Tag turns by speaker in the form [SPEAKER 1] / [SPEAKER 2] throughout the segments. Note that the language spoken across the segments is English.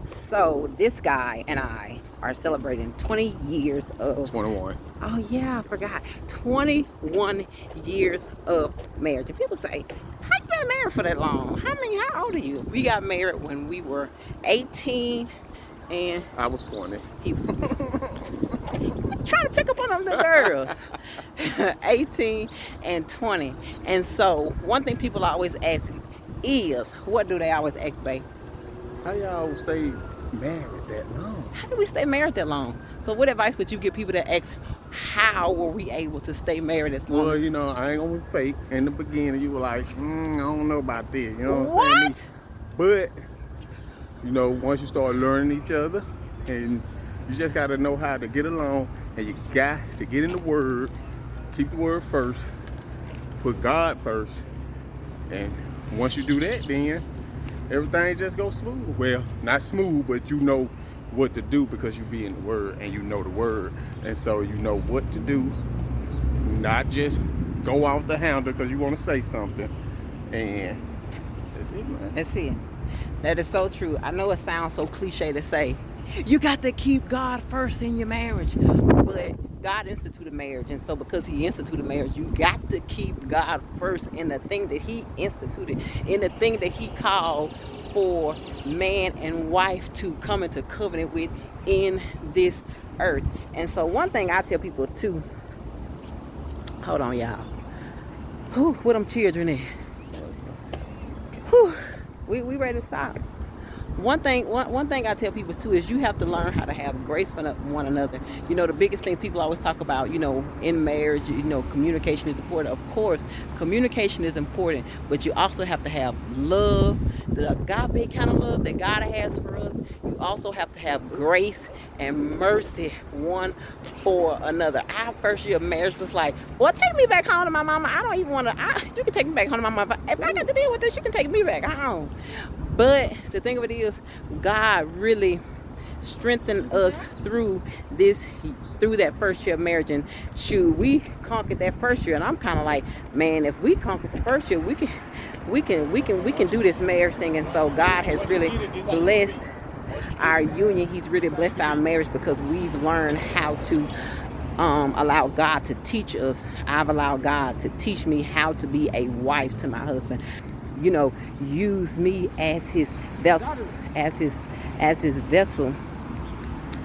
[SPEAKER 1] So this guy and I are celebrating 20 years of
[SPEAKER 2] 21.
[SPEAKER 1] Oh yeah, I forgot. 21 years of marriage. And people say, how you been married for that long? How old are you? We got married when we were 18 and
[SPEAKER 2] I was 20.
[SPEAKER 1] he was trying to pick up on them little girls. 18 and 20. And so one thing people always ask is, what do they always ask, babe?
[SPEAKER 2] How y'all stay married that long?
[SPEAKER 1] How do we stay married that long? So what advice would you give people that ask, how were we able to stay married as long?
[SPEAKER 2] Well, I ain't gonna be fake. In the beginning, you were like, I don't know about this. You know what
[SPEAKER 1] What?
[SPEAKER 2] I'm saying? But, once you start learning each other, and you just gotta know how to get along, and you got to get in the Word, keep the Word first, put God first, and once you do that, then everything just goes smooth. Well, not smooth, but you know what to do because you be in the Word and you know the Word. And so you know what to do, not just go off the handle because you want to say something. And that's it, man.
[SPEAKER 1] That's it. That is so true. I know it sounds so cliche to say, you got to keep God first in your marriage. But God instituted marriage. And so because he instituted marriage, you got to keep God first in the thing that he instituted, in the thing that he called for man and wife to come into covenant with in this earth. And so one thing I tell people too, hold on y'all, where them children at? We ready to stop. One thing I tell people too is you have to learn how to have grace for one another. The biggest thing people always talk about, in marriage, communication is important. Of course, communication is important, but you also have to have love, the agape kind of love that God has for us. You also have to have grace and mercy one for another. Our first year of marriage was like, well, take me back home to my mama. I don't even want to. You can take me back home to my mama. If I got to deal with this, you can take me back home. But the thing of it is, God really strengthened us through that first year of marriage. And we conquered that first year. And I'm kind of like, man, if we conquered the first year, we can do this marriage thing. And so God has really blessed our union. He's really blessed our marriage because we've learned how to allow God to teach us. I've allowed God to teach me how to be a wife to my husband. Use me as his vessel, as his vessel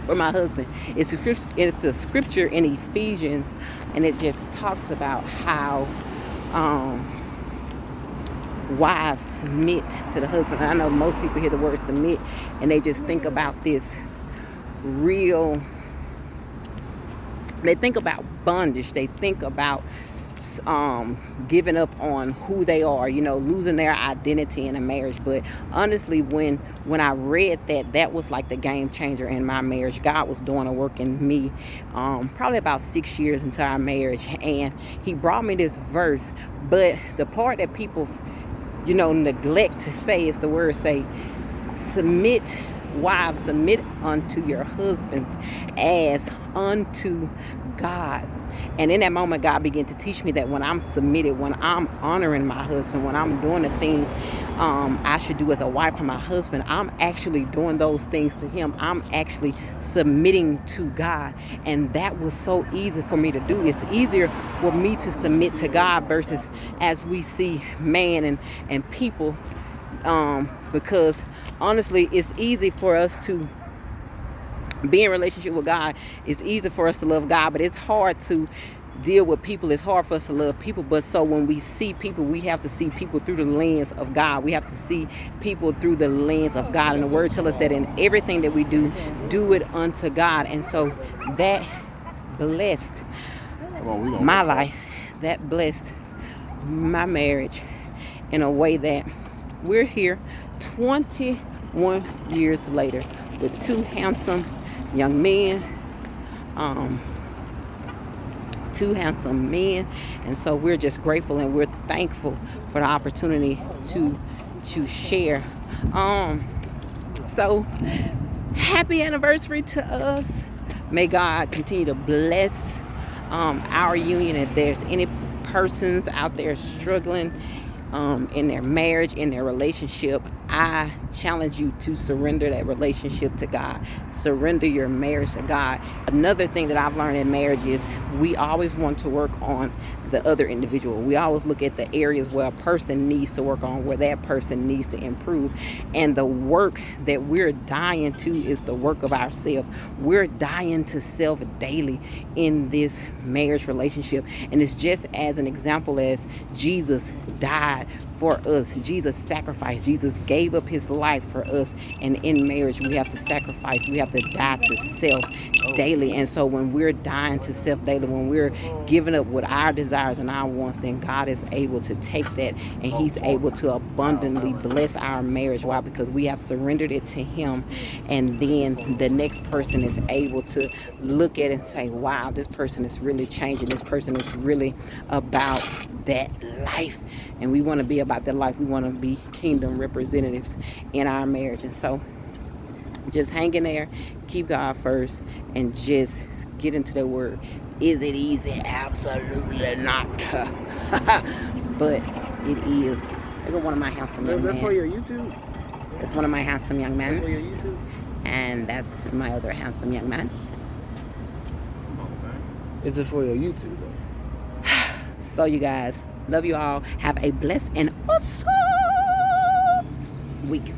[SPEAKER 1] for my husband. It's a scripture in Ephesians, and it just talks about how wives submit to the husband. And I know most people hear the word submit and they just think about this they think about bondage. They think about giving up on who they are, losing their identity in a marriage. But honestly, when I read that was like the game changer in my marriage. God was doing a work in me probably about 6 years into our marriage, and he brought me this verse. But the part that people neglect to say is the word say, submit, wives, submit unto your husbands as unto God. And in that moment, God began to teach me that when I'm submitted, when I'm honoring my husband, when I'm doing the things I should do as a wife for my husband, I'm actually doing those things to him. I'm actually submitting to God. And that was so easy for me to do. It's easier for me to submit to God versus as we see man and people, because honestly, it's easy for us to be in relationship with God. It's easy for us to love God, but it's hard to deal with people. It's hard for us to love people. But so when we see people, we have to see people through the lens of God. We have to see people through the lens of God. And the word tells us that in everything that we do it unto God. And so that blessed my life. That blessed my marriage in a way that we're here 21 years later with two handsome young men, and so we're just grateful and we're thankful for the opportunity to share. So happy anniversary to us. May God continue to bless our union. If there's any persons out there struggling in their marriage, in their relationship, I challenge you to surrender that relationship to God. Surrender your marriage to God. Another thing that I've learned in marriage is we always want to work on the other individual. We always look at the areas where a person needs to work on, where that person needs to improve. And the work that we're dying to is the work of ourselves. We're dying to self daily in this marriage relationship. And it's just as an example as Jesus died for us. Jesus sacrificed. Jesus gave up his life for us. And in marriage, we have to sacrifice. We have to die to self daily. And so when we're dying to self daily, when we're giving up with our desires and our wants, then God is able to take that and he's able to abundantly bless our marriage. Why? Because we have surrendered it to him. And then the next person is able to look at it and say, wow, this person is really changing. This person is really about that life. And we want to be about that life. We want to be kingdom representatives in our marriage. And so just hang in there, keep God first, and just get into the word. Is it easy? Absolutely not. But it is. Look at one of my handsome young men.
[SPEAKER 3] That's for your YouTube?
[SPEAKER 1] That's one of my handsome young men.
[SPEAKER 3] That's for your YouTube?
[SPEAKER 1] And that's my other handsome young man.
[SPEAKER 3] Come on, man. Is it for your YouTube, though?
[SPEAKER 1] So you guys, love you all. Have a blessed and awesome week.